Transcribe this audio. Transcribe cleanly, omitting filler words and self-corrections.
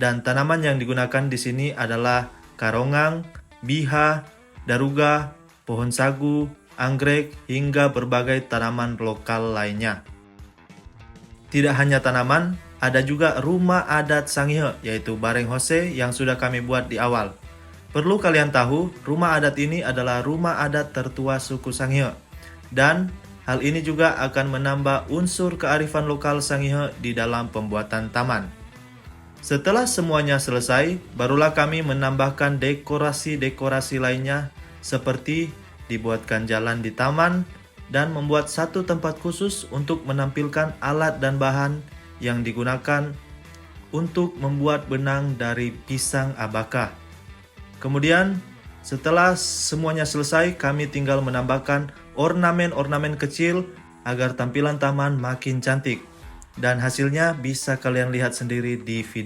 Dan tanaman yang digunakan di sini adalah karongang, biha, daruga, pohon sagu, anggrek, hingga berbagai tanaman lokal lainnya. Tidak hanya tanaman, ada juga rumah adat Sangihe, yaitu Bareng Hose yang sudah kami buat di awal. Perlu kalian tahu, rumah adat ini adalah rumah adat tertua suku Sangihe. Dan hal ini juga akan menambah unsur kearifan lokal Sangihe di dalam pembuatan taman. Setelah semuanya selesai, barulah kami menambahkan dekorasi-dekorasi lainnya seperti dibuatkan jalan di taman dan membuat satu tempat khusus untuk menampilkan alat dan bahan yang digunakan untuk membuat benang dari pisang abaka. Kemudian, setelah semuanya selesai, kami tinggal menambahkan ornamen-ornamen kecil agar tampilan taman makin cantik. Dan hasilnya bisa kalian lihat sendiri di video.